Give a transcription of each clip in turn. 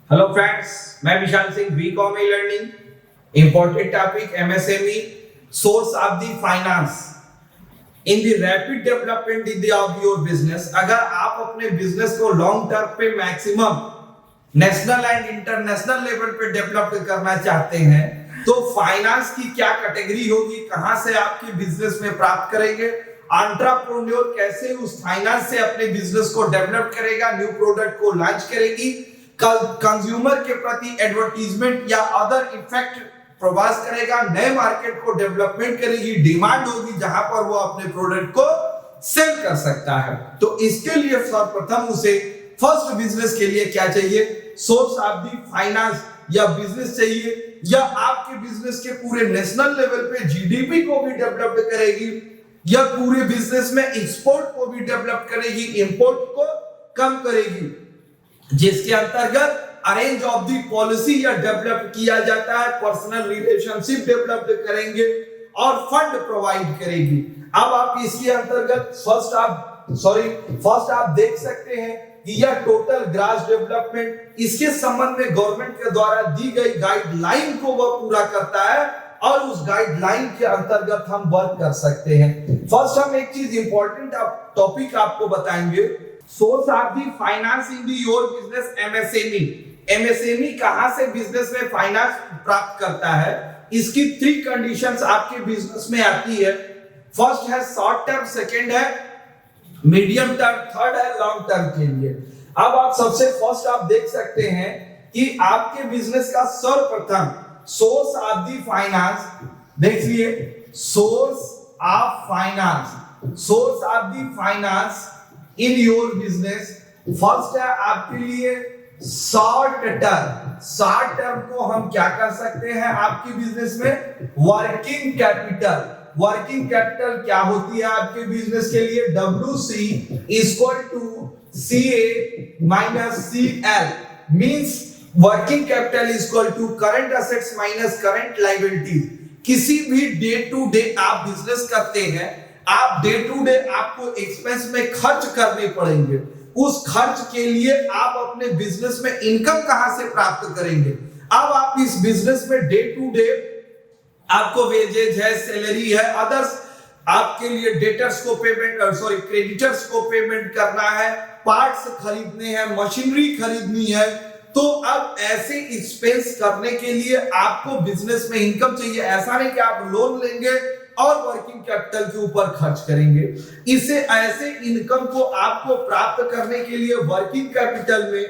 Hello friends, मैं Vishal Singh, BCom e learning. Important topic MSME, source of the finance in the rapid development of your business. अगर आप अपने business को long term पे maximum national and international level पे develop करना चाहते हैं तो फाइनेंस की क्या कैटेगरी होगी, कहां से आपके बिजनेस में प्राप्त करेंगे, एंटरप्रेन्योर कैसे उस फाइनेंस से अपने बिजनेस को डेवलप करेगा, न्यू प्रोडक्ट को लॉन्च करेगी, कंज्यूमर के प्रति एडवर्टीजमेंट या अदर इफेक्ट प्रवास करेगा, नए मार्केट को डेवलपमेंट करेगी, डिमांड होगी जहां पर वो अपने प्रोडक्ट को सेल कर सकता है। तो इसके लिए सर्वप्रथम उसे फर्स्ट बिजनेस के लिए क्या चाहिए, सोर्स ऑफ द फाइनेंस या बिजनेस चाहिए, या आपके बिजनेस के पूरे नेशनल लेवल पे जीडीपी को भी डेवलप करेगी, या पूरे बिजनेस में एक्सपोर्ट को भी डेवलप करेगी, इंपोर्ट को कम करेगी, जिसके अंतर्गत अरेंज ऑफ द पॉलिसी या डेवलप किया जाता है, पर्सनल रिलेशनशिप डेवलप करेंगे और फंड प्रोवाइड करेगी। अब आप इसके अंतर्गत फर्स्ट आप देख सकते हैं कि यह टोटल ग्रॉस डेवलपमेंट, इसके संबंध में गवर्नमेंट के द्वारा दी गई गाइडलाइन को वह पूरा करता है और उस गाइडलाइन के अंतर्गत हम वर्क कर सकते हैं। फर्स्ट हम एक चीज इंपॉर्टेंट टॉपिक आपको बताएंगे, source of the finance in the your business MSME. MSME कहां से बिजनेस में फाइनेंस प्राप्त करता है, इसकी 3 कंडीशंस आपके बिजनेस में आती है। फर्स्ट है शॉर्ट टर्म, सेकंड है मीडियम टर्म, थर्ड है लॉन्ग टर्म के लिए। अब आप सबसे फर्स्ट आप देख सकते हैं कि आपके बिजनेस का सर्वप्रथम सोर्स ऑफ द फाइनेंस देखिए, source of the finance in your business. First है आपके लिए शॉर्ट टर्म को हम क्या कर सकते हैं आपके बिजनेस में, वर्किंग कैपिटल। वर्किंग कैपिटल क्या होती है आपके बिजनेस के लिए, WC equal to CA minus CL, means working capital equal to current assets minus current liabilities. किसी भी डे टू डे आप बिजनेस करते हैं, आप डे टू डे आपको एक्सपेंस में खर्च करने पड़ेंगे, उस खर्च के लिए आप अपने बिजनेस में इनकम कहां से प्राप्त करेंगे। अब आप इस बिजनेस में डे टू डे आपको वेजेज है, सैलरी है, अदर्स आपके लिए डेटर्स को पेमेंट क्रेडिटर्स को पेमेंट करना है, पार्ट्स खरीदने हैं, मशीनरी खरीदनी है। तो अब ऐसे एक्सपेंस करने के लिए आपको बिजनेस में इनकम चाहिए। ऐसा नहीं कि आप लोन लेंगे और वर्किंग कैपिटल के ऊपर खर्च करेंगे। इसे ऐसे इनकम को आपको प्राप्त करने के लिए वर्किंग कैपिटल में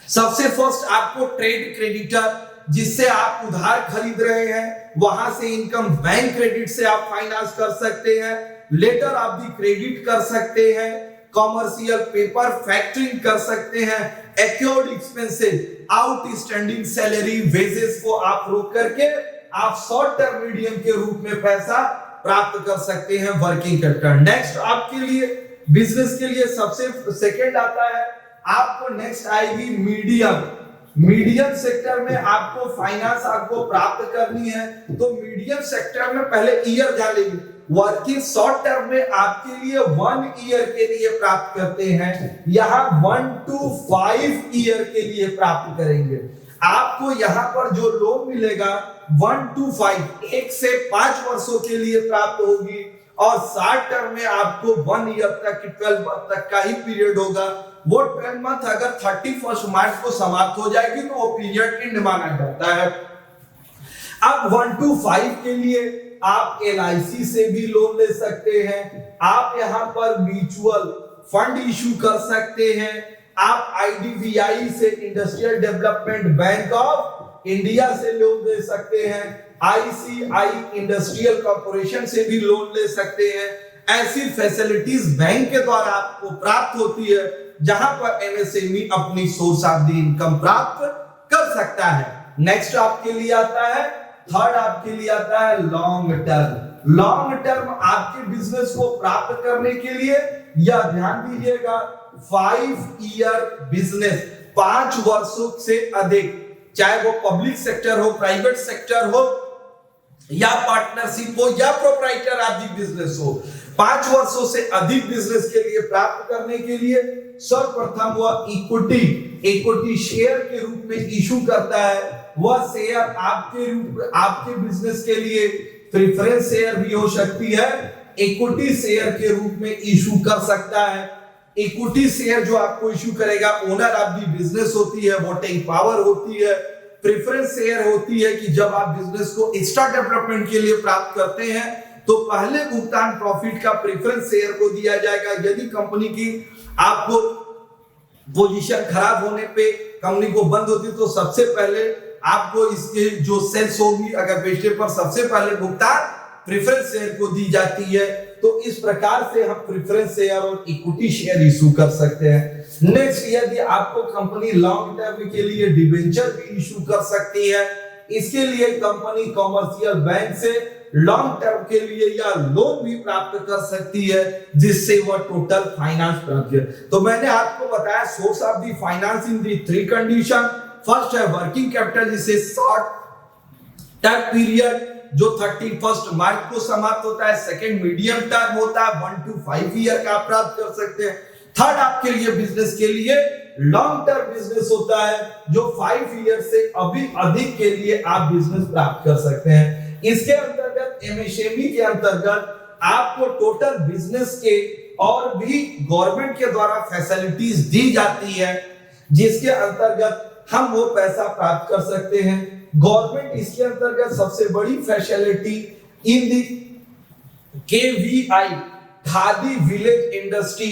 सबसे फर्स्ट आपको ट्रेड क्रेडिटर, जिससे आप उधार खरीद रहे हैं, वहां से इनकम बैंक क्रेडिट से आप फाइनेंस कर सकते हैं, लेटर ऑफ द क्रेडिट कर सकते हैं, कॉमर्शियल पेपर फैक्टरिंग कर सकते हैं, एक्योर्ड एक्सपेंसेस, आउटस्टैंडिंग सैलरी, वेजेस को आप रोक करके आप शॉर्ट टर्म मीडियम के रूप में पैसा प्राप्त कर सकते हैं, वर्किंग कैपिटल। नेक्स्ट आपके लिए बिजनेस के लिए सबसे सेकंड आता है, आपको नेक्स्ट आएगी मीडियम सेक्टर में आपको फाइनेंस आपको प्राप्त करनी है। तो मीडियम सेक्टर में पहले ईयर जान लेंगे, वर्किंग शॉर्ट टर्म में आपके लिए 1 ईयर के लिए प्राप्त करते हैं, यहां 1 to 5 ईयर के लिए प्राप्त करेंगे। आपको यहां पर जो लोन मिलेगा 1 to 5, 1 से 5 वर्षों के लिए प्राप्त होगी, और शॉर्ट टर्म में आपको 1 ईयर तक 12 मंथ तक का ही पीरियड होगा। वो 12 मंथ अगर 31 मार्च को समाप्त हो जाएगी तो वो पीरियड एंड माना जाता है। अब 1 to 5 के लिए आप LIC से भी लोन ले सकते हैं, आप यहां पर म्यूचुअल फंड इशू कर सकते हैं, आप IDBI से industrial development bank of India से लोन ले सकते हैं, ICI इंडस्ट्रियल कॉर्पोरेशन से भी लोन ले सकते हैं। ऐसी फैसिलिटीज बैंक के द्वारा आपको प्राप्त होती है जहां पर MSME अपनी सोर्स ऑफ द इनकम प्राप्त कर सकता है। नेक्स्ट आपके लिए आता है, थर्ड आपके लिए आता है लॉन्ग टर्म। लॉन्ग टर्म आपके बिजनेस को प्राप्त करने के लिए, या ध्यान दीजिएगा, 5 ईयर बिजनेस, 5 वर्षों से अधिक, चाहे वो पब्लिक सेक्टर हो, प्राइवेट सेक्टर हो, या पार्टनरशिप हो या प्रोप्राइटर ऑफ द बिजनेस हो, 5 वर्षों से अधिक बिजनेस के लिए प्राप्त करने के लिए सर्वप्रथम वह इक्विटी शेयर के रूप में इशू करता है। वह शेयर आपके बिजनेस के लिए प्रेफरेंस शेयर भी हो सकती है, इक्विटी शेयर के रूप में इशू कर सकता है। इक्विटी शेयर जो आपको इशू करेगा, ओनर ऑफ द बिजनेस होती है, वोटिंग पावर होती है। प्रेफरेंस शेयर होती है कि जब आप बिजनेस को एक्स्ट्रा डेवलपमेंट के लिए प्राप्त करते हैं तो पहले भुगतान प्रॉफिट का प्रेफरेंस शेयर को दिया जाएगा। यदि कंपनी की आपको पोजीशन खराब होने पे कंपनी को बंद होती तो सबसे पहले आपको इसके जो सेल्स होगी अगर बेचने पर सबसे पहले भुगतान प्रेफरेंस शेयर को दी जाती है। तो इस प्रकार से हम प्रेफरेंस शेयर और इक्विटी शेयर इशू कर सकते हैं। नेक्स्ट, यदि आपको कंपनी लॉन्ग टर्म के लिए डिबेंचर भी इशू कर सकती है। इसके लिए कंपनी कॉमर्शियल बैंक से लॉन्ग टर्म के लिए या लोन भी प्राप्त कर सकती है, जिससे वह टोटल फाइनेंस प्राप्त करे। तो मैंने आपको बताया source of the finance in the 3 condition. First है वर्किंग कैपिटल, जिसे शॉर्ट टर्म पीरियड जो 31 मार्च को समाप्त होता है। सेकंड मीडियम टर्म होता है, 1 to 5 ईयर का प्राप्त कर सकते हैं। थर्ड आपके लिए बिजनेस के लिए लॉन्ग टर्म बिजनेस होता है, जो 5 ईयर से अभी अधिक के लिए आप बिजनेस प्राप्त कर सकते हैं। इसके अंतर्गत एमएसएमई के अंतर्गत आपको टोटल बिजनेस के और भी गवर्नमेंट के द्वारा फैसिलिटीज दी जाती है, जिसके अंतर्गत हम वो पैसा प्राप्त कर सकते हैं। गवर्नमेंट इसके अंतर्गत सबसे बड़ी facility in the KVI Khadi village industry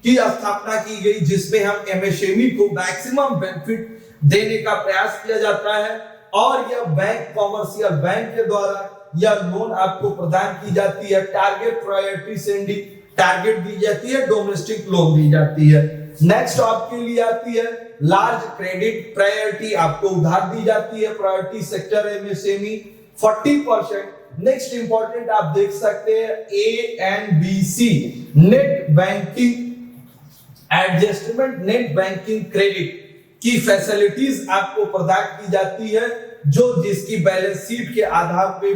की स्थापना की गई, जिसमें हम एमएसएमई को मैक्सिमम बेनिफिट देने का प्रयास किया जाता है। और यह बैंक कॉमर्शियल बैंक के द्वारा यह लोन आपको प्रदान की जाती है। टारगेट प्रायोरिटी सेंडिंग टारगेट दी जाती है, डोमेस्टिक लोन दी जाती है। नेक्स्ट आपके लिए आती है लार्ज क्रेडिट प्रायोरिटी, आपको उधार दी जाती है। Priority sector MSME 40%। Next important आप देख सकते हैं ANBC net banking adjustment, net banking credit की फैसिलिटीज आपको प्रदान की जाती है, जो जिसकी बैलेंस शीट के आधार पे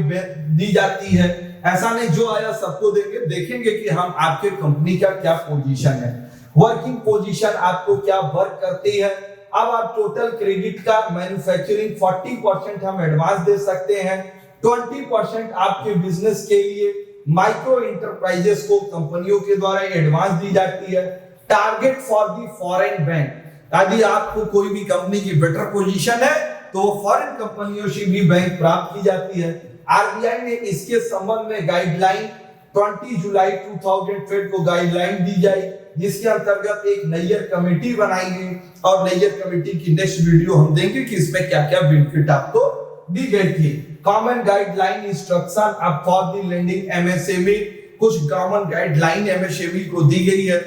दी जाती है। ऐसा नहीं जो आया सबको देंगे, देखेंगे कि हम आपके कंपनी का क्या पोजीशन है, वर्किंग पोजीशन आपको क्या वर्क करती है। अब आप टोटल क्रेडिट का मैन्युफैक्चरिंग 40% हम एडवांस दे सकते हैं, 20% आपके बिजनेस के लिए माइक्रो इंटरप्राइजेस को कंपनियों के द्वारा एडवांस दी जाती है। Target for the foreign bank, यदि आपको कोई भी कंपनी की बेटर पोजीशन है तो फॉरेन कंपनियों से भी बैंक प्राप्त की जाती है। आरबीआई ने इसके संबंध में गाइडलाइन 20 जुलाई 2012 को गाइडलाइन दी जाए, जिसके अंतर्गत एक नैयर कमेटी बनाई गई और नैयर कमेटी की नेक्स्ट वीडियो हम देंगे कि इसमें क्या-क्या बेनिफिट आपको दी गई थी। कॉमन गाइडलाइन इंस्ट्रक्शन अब फॉर द लेंडिंग एमएसएमई, कुछ कॉमन गाइडलाइन एमएसएमई को दी गई है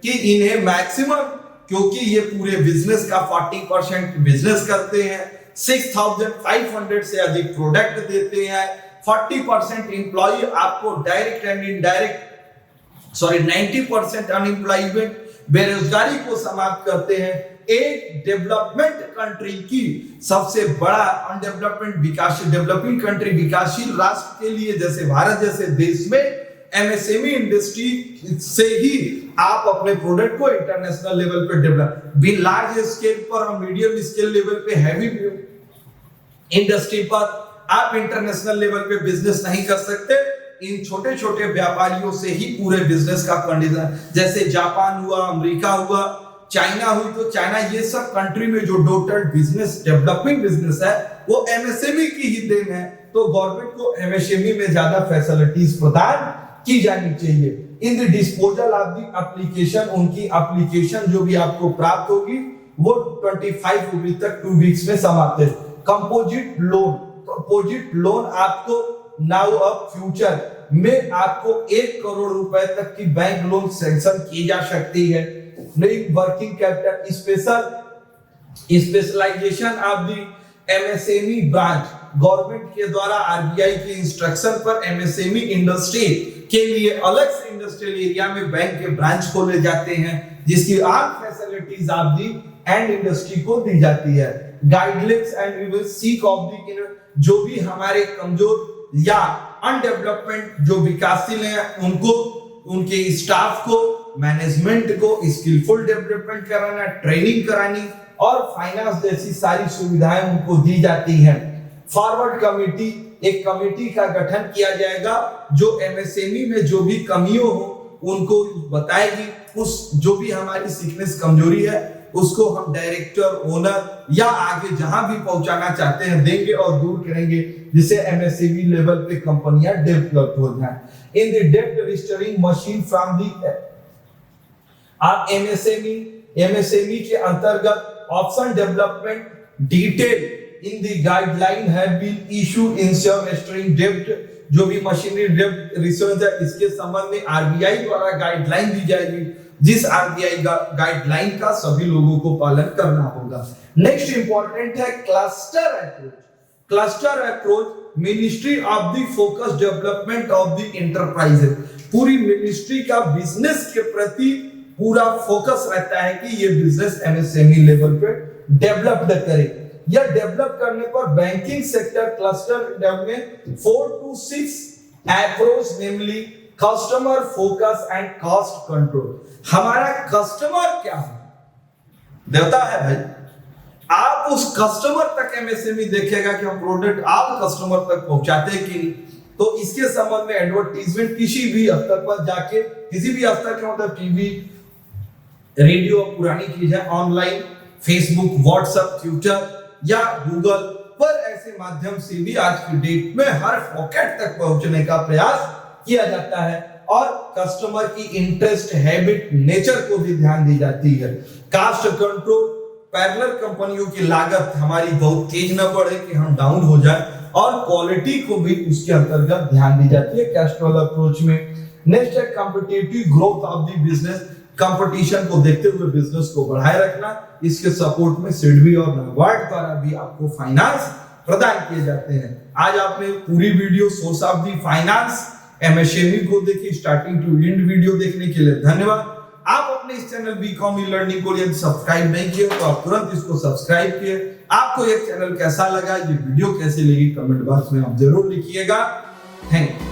कि इन्हें मैक्सिमम, क्योंकि ये पूरे बिजनेस का 40% बिजनेस करते हैं, 6500 से अधिक प्रोडक्ट देते हैं, 40% एम्प्लॉय आपको डायरेक्ट एंड इनडायरेक्ट 90% अनएम्प्लॉयमेंट बेरोजगारी को समाप्त करते हैं। एक डेवलपमेंट कंट्री की सबसे बड़ा अनडेवलपमेंट विकासशील डेवलपिंग कंट्री विकासशील राष्ट्र के लिए जैसे भारत जैसे देश में एमएसएमई इंडस्ट्री से ही आप अपने प्रोडक्ट को इंटरनेशनल लेवल पे डेवलप, भी लार्ज स्केल पर और मीडियम स्केल लेवल पे हैवी इंडस्ट्री पर आप इंटरनेशनल लेवल पे बिजनेस नहीं कर सकते। इन छोटे छोटे व्यापारियों से ही पूरे बिजनेस का कंडीशन, जैसे जापान हुआ, अमेरिका हुआ, चाइना हुई, तो चाइना, ये सब कंट्री में जो टोटल बिजनेस डेवलपिंग बिजनेस है वो एमएसएमई की ही देन है। तो गवर्नमेंट को एमएसएमई में ज्यादा फैसिलिटीज प्रदान की जानी चाहिए। In the disposal of the application, उनकी एप्लीकेशन जो भी आपको प्राप्त होगी वो 25 रुपए तक 2 वीक्स में समाप्त है। कंपोजिट लोन आपको नाउ अब फ्यूचर में आपको 1 करोड़ रुपए तक की बैंक लोन सैंक्शन की जा सकती है। Working capital specialisation of the MSME branch, government के द्वारा आरबीआई के इंस्ट्रक्शन पर एमएसएमई इंडस्ट्री के लिए अलग से इंडस्ट्रियल एरिया में बैंक के ब्रांच खोले जाते हैं, जिसकी आम facilities of the and industry को दी जाती है। Guidelines and we will seek of the, जो भी हमारे कमजोर या अनडेवलपमेंट जो विकासशील हैं उनको, उनके स्टाफ को, मैनेजमेंट को स्किलफुल डेवलपमेंट कराना, ट्रेनिंग करानी और फाइनेंस जैसी सारी सुविधाएं उनको दी जाती हैं। फॉरवर्ड कमेटी, एक कमेटी का गठन किया जाएगा जो एमएसएमई में जो भी कमियों हो उनको बताएगी, उस जो भी हमारी सीखनेस कमजोरी है उसको हम डायरेक्टर, ओनर या आगे जहां भी पहुंचाना चाहते हैं देंगे और दूर करेंगे, जिससे एमएसएमई लेवल पे कंपनियां डेवलप हो जाएं। इन द डेप्ट रजिस्टरिंग मशीन फ्रॉम द आप एमएसएमई के अंतर्गत option development detail in the guideline have been issued ensure registering डेप्ट, जो भी मशीनरी डेप्ट रिसर्च है इसके संबंध में आरबीआई द्वारा गाइडलाइन दी जाएगी, जिस आरबीआई गाइडलाइन का सभी लोगों को पालन करना होगा। नेक्स्ट इंपॉर्टेंट है cluster approach. Cluster approach ministry of the focus development of the enterprises, पूरी मिनिस्ट्री का बिजनेस के प्रति पूरा फोकस रहता है कि ये बिजनेस एमएसएमई लेवल पे डेवलप करे। यह डेवलप करने पर बैंकिंग सेक्टर क्लस्टर में 4 to 6 approach, namely customer focus and cost control. हमारा कस्टमर क्या है देता है भाई, आप उस कस्टमर तक एमएसएमई देखेगा कि हम प्रोडक्ट आप कस्टमर तक पहुंचाते हैं कि नहीं। तो इसके संबंध में एडवर्टीजमेंट किसी भी स्तर पर जाके, किसी भी स्तर के मतलब टीवी, रेडियो, पुरानी चीजें ऑनलाइन, फेसबुक, व्हाट्सएप, ट्विटर या गूगल पर ऐसे माध्यम से भी आज की डेट में हर पॉकेट तक पहुंचने का प्रयास किया जाता है और कस्टमर की इंटरेस्ट, हैबिट, नेचर को भी ध्यान दी जाती है। कास्ट कंट्रोल, पैरेलल कंपनियों की लागत हमारी बहुत तेज न बढ़े कि हम डाउन हो जाए, और क्वालिटी को भी उसके अंतर्गत ध्यान दी जाती है कैस्ट्रोल अप्रोच में। नेक्स्ट है competitive growth of the business, competition को देखते हुए बिजनेस को बढ़ाए रखना। इसके सपोर्ट में सिडबी और नाबार्ड द्वारा भी आपको फाइनेंस प्रदान किए जाते हैं। आज आपने पूरी video source of the finance MSME को देखी, स्टार्टिंग टू एंड वीडियो देखने के लिए धन्यवाद। आप अपने इस चैनल बीकॉम ई लर्निंग को यदि सब्सक्राइब नहीं किए तो आप तुरंत इसको सब्सक्राइब किए। आपको ये चैनल कैसा लगा, ये वीडियो कैसी लगी, कमेंट बॉक्स में आप जरूर लिखिएगा। Thank you.